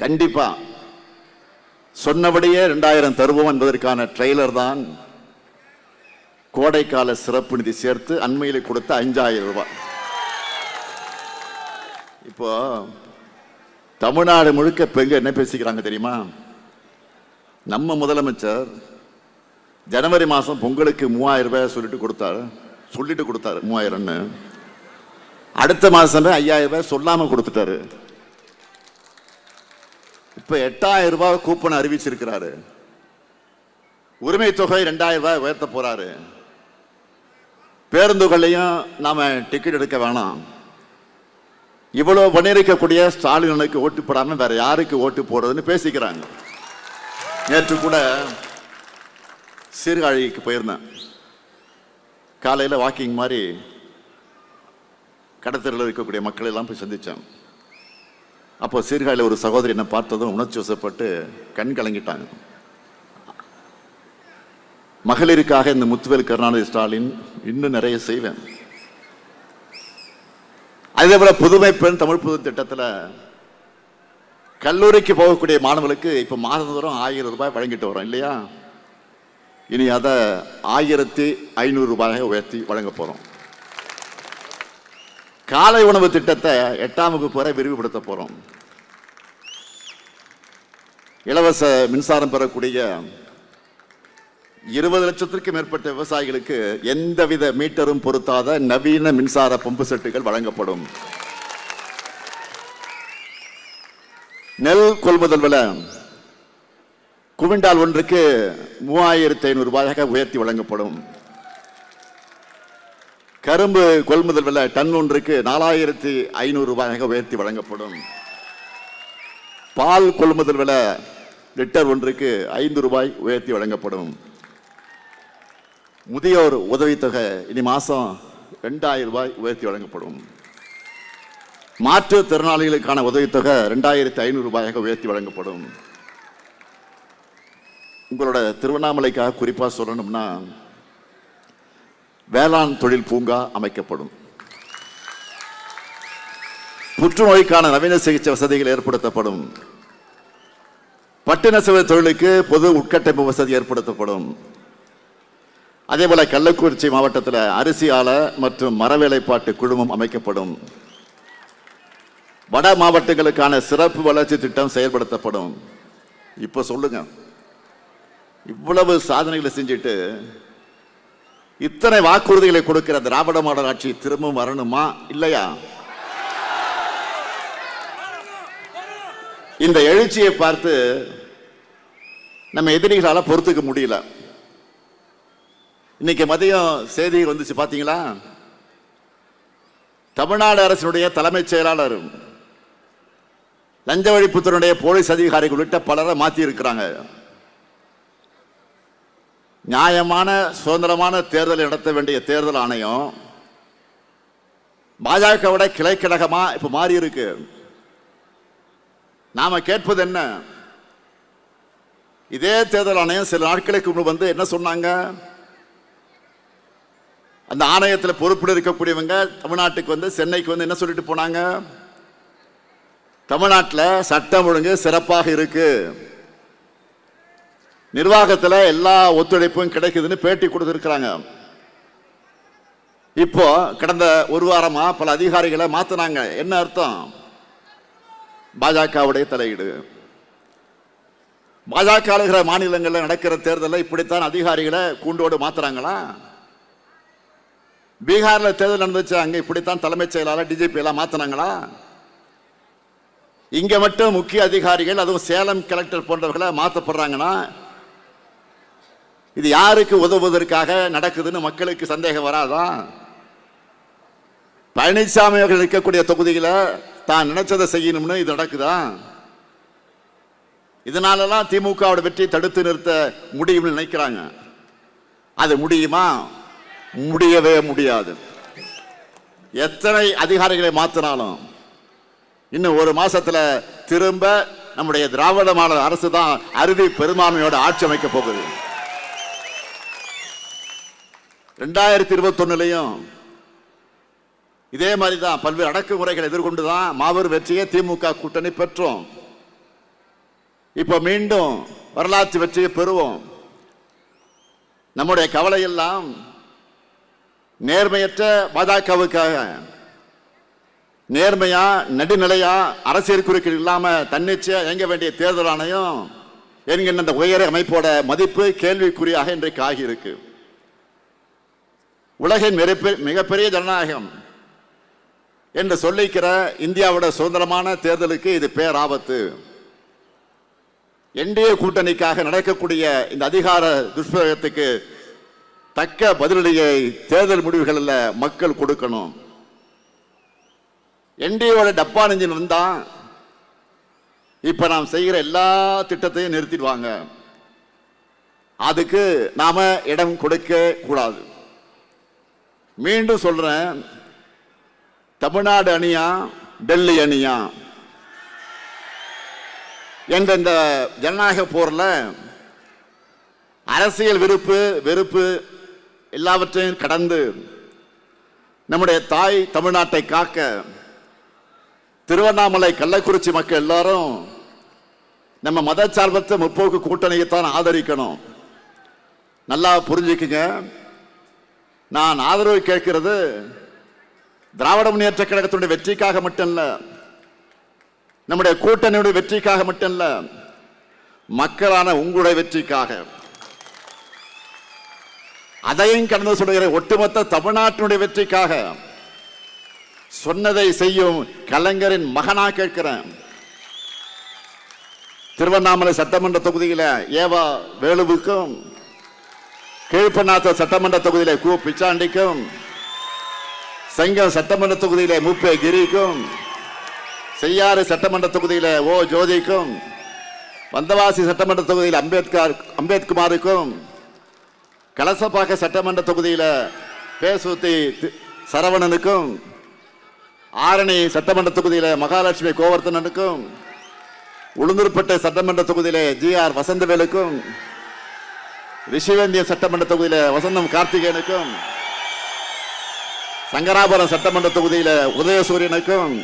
கண்டிப்பா சொன்னபடியே 2000 தருவோம் என்பதற்கான ட்ரெய்லர் தான் கோடைக்கால சிறப்பு நிதி சேர்த்து அண்மையில் கொடுத்த 5000 ரூபாய். இப்போ தமிழ்நாடு முழுக்க இப்ப எங்க என்ன பேசிக்கிறாங்க தெரியுமா? நம்ம முதலமைச்சர் ஜனவரி மாதம் பொங்கலுக்கு 3000 ரூபாய் சொல்லிட்டு கொடுத்தாரு 3000ன்னு. அடுத்த மாதமே 5000 ரூபாய் சொல்லாம கொடுத்துட்டாரு. இப்ப 8000 ரூபாய் கூப்பன் அறிவிச்சிருக்கிறாரு. உரிமை தொகை 2000 ரூபாய் உயர்த்த போறாரு. பேருந்துகளையும் நாம டிக்கெட் எடுக்க வேணாம். இவ்வளவு பண்ணியிருக்கக்கூடிய ஸ்டாலினுக்கு ஓட்டு போடாம வேற யாருக்கு ஓட்டு போடுறதுன்னு பேசிக்கிறாங்க. நேற்று கூட சீர்காழிக்கு போயிருந்தேன். காலையில் வாக்கிங் மாதிரி கடத்தலில் இருக்கக்கூடிய மக்களை எல்லாம் போய் சந்தித்தேன். அப்போ சீர்காழியில் ஒரு சகோதரி என்னை பார்த்ததும் உணர்ச்சி வசப்பட்டு கண் கலங்கிட்டாங்க. மகளிருக்காக இந்த முத்துவேல் கருணாநிதி ஸ்டாலின் இன்னும் நிறைய செய்வேன். அதே போல புதுமை பெண் தமிழ் புது திட்டத்தில் கல்லூரிக்கு போகக்கூடிய மாணவர்களுக்கு இப்போ மாதந்தோறும் 1000 ரூபாய் வழங்கிட்டு வரோம் இல்லையா? இனி அதை 1500 ரூபாயாக உயர்த்தி வழங்க போறோம். காலை உணவு திட்டத்தை 8ஆம் வகுப்பு வரை விரிவுபடுத்த போறோம். இலவச மின்சாரம் பெறக்கூடிய 20 லட்சத்திற்கும் மேற்பட்ட விவசாயிகளுக்கு எந்தவித மீட்டரும் பொருத்தாத நவீன மின்சார பம்பு செட்டுகள் வழங்கப்படும். நெல் கொள்முதல் விலை குவிண்டால் ஒன்றுக்கு 3500 ரூபாயாக உயர்த்தி வழங்கப்படும். கரும்பு கொள்முதல் விலை டன் ஒன்றுக்கு 4500 ரூபாயாக உயர்த்தி வழங்கப்படும். பால் கொள்முதல் விலை லிட்டர் ஒன்றுக்கு 5 ரூபாய் உயர்த்தி வழங்கப்படும். முதியோர் உதவித்தொகை இனி மாசம் 2000 ரூபாய் உயர்த்தி வழங்கப்படும். மாற்றுத்திறனாளிகளுக்கான உதவித்தொகை 2500 ரூபாயாக உயர்த்தி வழங்கப்படும். உங்களோட திருவண்ணாமலைக்காக குறிப்பாக சொல்லணும்னா வேளாண் தொழில் பூங்கா அமைக்கப்படும். புற்றுநோய்க்கான நவீன சிகிச்சை வசதிகள் ஏற்படுத்தப்படும். பட்டு நெசவு தொழிலுக்கு பொது உட்கட்டமைப்பு வசதி ஏற்படுத்தப்படும். அதே போல கள்ளக்குறிச்சி மாவட்டத்தில் அரிசி ஆலை மற்றும் மரவேலைப்பாட்டு குழுமம் அமைக்கப்படும். வட மாவட்டங்களுக்கான சிறப்பு வளர்ச்சி திட்டம் செயல்படுத்தப்படும். இப்ப சொல்லுங்க, இவ்வளவு சாதனைகளை செஞ்சுட்டு இத்தனை வாக்குறுதிகளை கொடுக்கிற திராவிட மாடல் ஆட்சி திரும்பவும் வரணுமா இல்லையா? இந்த எழுச்சியை பார்த்து நம்ம எதிரிகளால பொறுத்துக்க முடியல. இன்னைக்கு மதியம் செய்தி வந்துச்சு பாத்தீங்களா? தமிழ்நாடு அரசினுடைய தலைமைச் செயலாளர் லஞ்ச ஒழிப்புத்துறையுடைய போலீஸ் அதிகாரிகள் உள்ளிட்ட பலரை மாற்றி இருக்கிறாங்க. நியாயமான சுதந்திரமான தேர்தலை நடத்த வேண்டிய தேர்தல் ஆணையம் பாஜகவோட கிளைக்கழகமா இப்ப மாறி இருக்கு. நாம கேட்பது என்ன? இதே தேர்தல் ஆணையம் சில நாட்களுக்கு முன்பு வந்து என்ன சொன்னாங்க? அந்த ஆணையத்தில் பொறுப்பில் இருக்கக்கூடியவங்க தமிழ்நாட்டுக்கு வந்து சென்னைக்கு வந்து என்ன சொல்லிட்டு போனாங்க? தமிழ்நாட்டில் சட்டம் ஒழுங்கு சிறப்பாக இருக்கு, நிர்வாகத்தில் எல்லா ஒத்துழைப்பும் கிடைக்குதுன்னு பேட்டி கொடுத்திருக்கிறாங்க. இப்போ கடந்த ஒரு வாரமா பல அதிகாரிகளை மாத்தினாங்க. என்ன அர்த்தம்? பாஜகவுடைய தலையீடு. பாஜக ஆளுகிற மாநிலங்களில் நடக்கிற தேர்தலில் இப்படித்தான் அதிகாரிகளை கூண்டோடு மாத்துறாங்களா? பீகார்ல தேர்தல் நடந்துச்சு, அங்க இப்படித்தான் தலைமைச் செயலாளர் டிஜிபி எல்லாம் மாத்தினாங்களா? இங்க மட்டும் முக்கிய அதிகாரிகள், அதுவும் சேலம் கலெக்டர் போன்றவர்களை மாற்றப்படுறாங்கன்னா இது யாருக்கு உதவுவதற்காக நடக்குதுன்னு மக்களுக்கு சந்தேகம் வராதா? பழனிசாமி அவர்கள் இருக்கக்கூடிய தொகுதியில தான் நினைச்சதை செய்யணும்னு இது நடக்குதா? இதனாலலாம் திமுகவோட வெற்றி தடுத்து நிறுத்த முடியும்னு நினைக்கிறாங்க. அது முடியுமா? முடியவே முடியாது. எத்தனை அதிகாரிகளை மாத்தினாலும் இன்னும் ஒரு மாசத்துல திரும்ப நம்முடைய திராவிட மாடல் அரசு தான் அறுதி பெரும்பான்மையோட ஆட்சி அமைக்க போகுது. 2021 இதே மாதிரிதான் பல்வேறு அடக்குமுறைகளை எதிர்கொண்டுதான் மாபெரும் வெற்றியை திமுக கூட்டணி பெற்றோம். இப்ப மீண்டும் வரலாற்று வெற்றியை பெறுவோம். நம்முடைய கவலை எல்லாம் நேர்மையற்ற பாஜகவுக்காக. நேர்மையா நடுநிலையா அரசியல் குறுக்கீடு இல்லாம தன்னிச்சையா இயங்க வேண்டிய தேர்தல் ஆணையம் என்கின்ற இந்த உயர் அமைப்போட மதிப்பு கேள்விக்குறியாக இன்றைக்கு ஆகியிருக்கு. உலகின் மிகப்பெரிய ஜனநாயகம் என்று சொல்லிக்கிற இந்தியாவோட சுதந்திரமான தேர்தலுக்கு இது பேராபத்து. என்டிஏ கூட்டணிக்காக நடக்கக்கூடிய இந்த அதிகார துஷ்பிரயோகத்துக்கு தக்க பதிலடியை தேர்தல் முடிவுகளில் மக்கள் கொடுக்கணும். என்டிஏவோட டப்பா நெஞ்சின் வந்தா இப்ப நாம் செய்கிற எல்லா திட்டத்தையும் நிறுத்திடுவாங்க. அதுக்கு நாம இடம் கொடுக்க கூடாது. மீண்டும் சொல்றேன், தமிழ்நாடு அணியா டெல்லி அணியா என்ற இந்த ஜனநாயக போர்ல அரசியல் வெறுப்பு எல்லாவற்றையும் கடந்து நம்முடைய தாய் தமிழ்நாட்டை காக்க திருவண்ணாமலை கள்ளக்குறிச்சி மக்கள் எல்லாரும் நம்ம மதச்சார்பற்ற முற்போக்கு கூட்டணியைத்தான் ஆதரிக்கணும். நல்லா புரிஞ்சுக்குங்க. நான் ஆதரவு கேட்கிறது திராவிட முன்னேற்ற கழகத்தினுடைய வெற்றிக்காக மட்டுமல்ல, நம்முடைய கூட்டணியுடைய வெற்றிக்காக மட்டுமல்ல, மக்களான உங்களுடைய வெற்றிக்காக. அதையும் கடந்து சொல்கிற ஒட்டுமொத்த தமிழ்நாட்டினுடைய வெற்றிக்காக. சொன்னதை செய்யும் கலைஞரின் மகனா கேட்கிறேன். திருவண்ணாமலை சட்டமன்ற தொகுதியில ஏவா வேலுவுக்கும், கீழ்பண்ணாத்த சட்டமன்ற தொகுதியில கு பிச்சாண்டிக்கும், செங்கம் சட்டமன்ற தொகுதியில முப்பே கிரிக்கும், செய்யாறு சட்டமன்ற தொகுதியில ஓ ஜோதிக்கும், வந்தவாசி சட்டமன்ற தொகுதியில் அம்பேத்குமாருக்கும், கலசப்பாக்க சட்டமன்ற தொகுதியில பேசுத்தி சரவணனுக்கும், ஆரணி சட்டமன்ற தொகுதியில மகாலட்சுமி கோவர்த்தனனுக்கும், உளுந்தூர்பேட்டை சட்டமன்ற தொகுதியில GR வசந்தவேலுக்கும், ரிஷிவேந்திய சட்டமன்ற தொகுதியில வசந்தம் கார்த்திகேயனுக்கும், சங்கராபுரம் சட்டமன்ற தொகுதியில உதயசூரியனுக்கும்,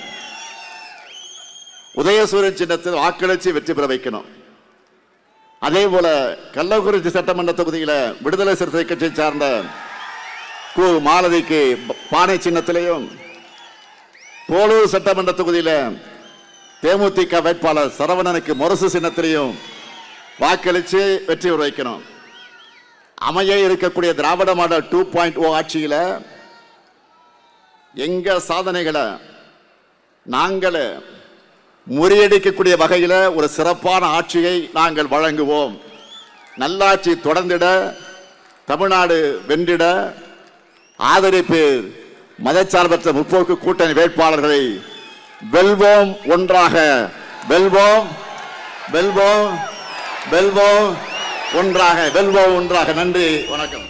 உதயசூரியன் சின்னத்தில் வாக்களிச்சு வெற்றி பெற வைக்கணும். அதே போல கள்ளக்குறிச்சி சட்டமன்ற தொகுதியில விடுதலை சிறுத்தை கட்சியை சார்ந்த கு மாலதிக்கு பானை சின்னத்திலையும், போலூர் சட்டமன்ற தொகுதியில தேமுதிக வேட்பாளர் சரவணனுக்கு முரசு சின்னத்திலையும் வாக்களிச்சு வெற்றி பெற வைக்கணும். அமைய இருக்கக்கூடிய திராவிட மாடல் 2.0 ஆட்சியில எங்க சாதனைகளை நாங்கள் முறியடிக்கக்கூடிய வகையில் ஒரு சிறப்பான ஆட்சியை நாங்கள் வழங்குவோம். நல்லாட்சி தொடர்ந்திட, தமிழ்நாடு வென்றிட ஆதரிப்பீர். மதச்சார்பற்ற முற்போக்கு கூட்டணி வேட்பாளர்களை வெல்வோம், ஒன்றாக வெல்வோம், வெல்வோம், வெல்வோம், ஒன்றாக வெல்வோம், ஒன்றாக. நன்றி, வணக்கம்.